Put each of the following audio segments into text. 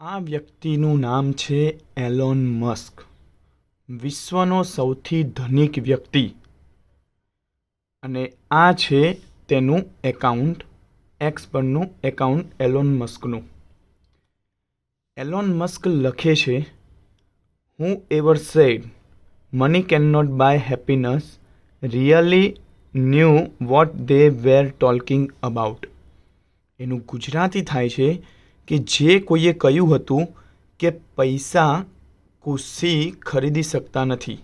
આ વ્યક્તિનું નામ છે એલોન મસ્ક. વિશ્વનો સૌથી ધનિક વ્યક્તિ. અને આ છે તેનું એકાઉન્ટ, એક્સ પરનું એકાઉન્ટ એલોન મસ્કનું. એલોન મસ્ક લખે છે, who ever said money can not buy happiness really knew what they were talking about. એનું ગુજરાતી થાય છે કે જે કોઈએ કહ્યું હતું કે પૈસા ખુશી ખરીદી શકતા નથી,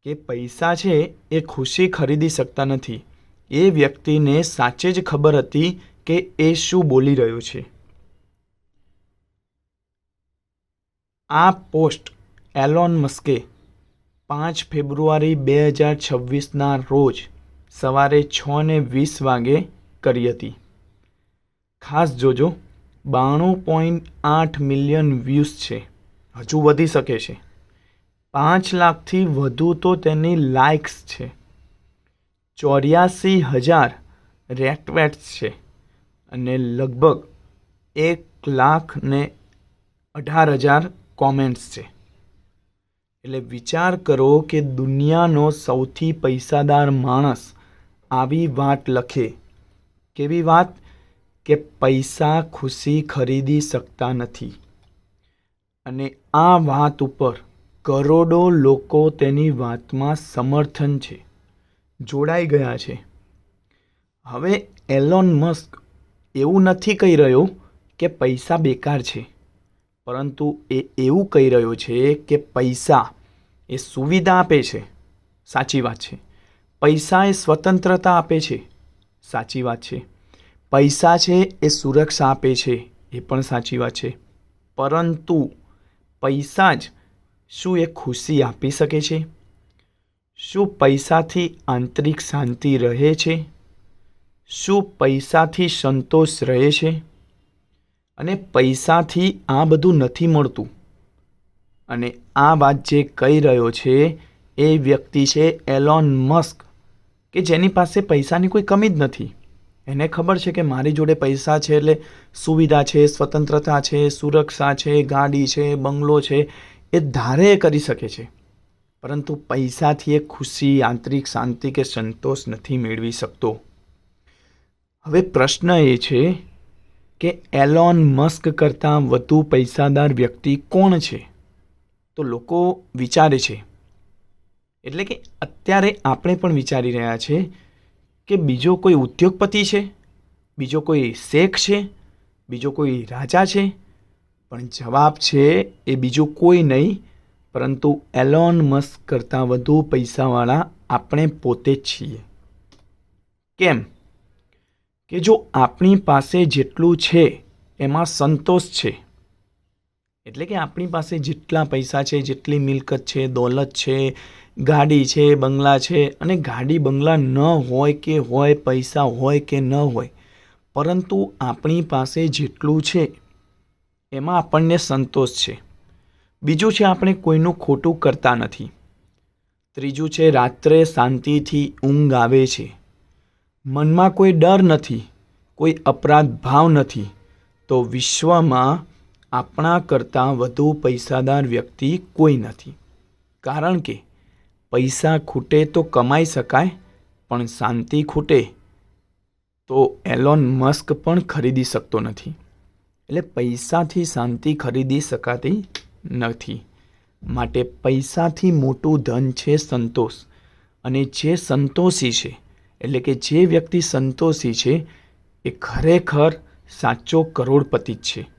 કે પૈસા છે એ ખુશી ખરીદી શકતા નથી, એ વ્યક્તિને સાચે જ ખબર હતી કે એ શું બોલી રહ્યો છે. આ પોસ્ટ એલોન મસ્કે 5 ફેબ્રુઆરી 2026ના રોજ સવારે 6:20 વાગે કરી હતી. ખાસ જોજો, 92.8 મિલિયન વ્યૂઝ છે. હજુ વધી શકે છે. 5 લાખથી વધુ તો તેની લાઇક્સ છે. 84,000 રેટવેટ્સ છે અને લગભગ 1,18,000 કોમેન્ટ્સ છે. એટલે વિચાર કરો કે દુનિયાનો સૌથી પૈસાદાર માણસ આવી વાત લખે. કેવી વાત? કે પૈસા ખુશી ખરીદી શકતા નથી. અને આ વાત ઉપર કરોડો લોકો તેની વાતમાં સમર્થન છે, જોડાઈ ગયા છે. હવે એલોન મસ્ક એવું નથી કહી રહ્યો કે પૈસા બેકાર છે, પરંતુ એ એવું કહી રહ્યો છે કે પૈસા એ સુવિધા આપે છે. સાચી વાત છે. પૈસા એ સ્વતંત્રતા આપે છે. સાચી વાત છે. પૈસા છે એ સુરક્ષા આપે છે. એ પણ સાચી વાત છે. પરંતુ પૈસા જ શું એ ખુશી આપી શકે છે? શું પૈસાથી આંતરિક શાંતિ રહે છે? શું પૈસાથી સંતોષ રહે છે? અને પૈસાથી આ બધું નથી મળતું. અને આ વાત જે કહી રહ્યો છે એ વ્યક્તિ છે એલોન મસ્ક, કે જેની પાસે પૈસાની કોઈ કમી જ નથી. એને ખબર છે કે મારી જોડે પૈસા છે એટલે સુવિધા છે, સ્વતંત્રતા છે, સુરક્ષા છે, ગાડી છે, બંગલો છે, એ ધારે કરી શકે છે. પરંતુ પૈસાથી એ ખુશી, આંતરિક શાંતિ કે સંતોષ નથી મેળવી શકતો. હવે પ્રશ્ન એ છે કે એલોન મસ્ક કરતાં વધુ પૈસાદાર વ્યક્તિ કોણ છે? તો લોકો વિચારે છે, એટલે કે અત્યારે આપણે પણ વિચારી રહ્યા છે કે બીજો કોઈ ઉદ્યોગપતિ છે, બીજો કોઈ શેખ છે, બીજો કોઈ રાજા છે. પણ જવાબ છે એ બીજું કોઈ નહીં, પરંતુ એલોન મસ્ક કરતાં વધુ પૈસાવાળા આપણે પોતે જ છીએ. કેમ? કે જો આપણી પાસે જેટલું છે એમાં સંતોષ છે, એટલે કે આપણી પાસે જેટલા પૈસા છે, જેટલી મિલકત છે, દોલત છે, ગાડી છે, બંગલા છે, અને ગાડી બંગલા ન હોય કે હોય, પૈસા હોય કે ન હોય, પરંતુ આપણી પાસે જેટલું છે એમાં આપણને સંતોષ છે. બીજું છે, આપણે કોઈનું ખોટું કરતા નથી. ત્રીજું છે, રાત્રે શાંતિથી ઊંઘ આવે છે. મનમાં કોઈ ડર નથી, કોઈ અપરાધ ભાવ નથી. તો વિશ્વમાં આપણા કરતાં વધુ પૈસાદાર વ્યક્તિ કોઈ નથી. કારણ કે પૈસા ખૂટે તો કમાઈ શકાય, પણ શાંતિ ખૂટે તો એલોન મસ્ક પણ ખરીદી શકતો નથી. એટલે પૈસાથી શાંતિ ખરીદી શકાતી નથી. માટે પૈસાથી મોટું ધન છે સંતોષ. અને જે સંતોષી છે, એટલે કે જે વ્યક્તિ સંતોષી છે, એ ખરેખર સાચો કરોડપતિ જ છે.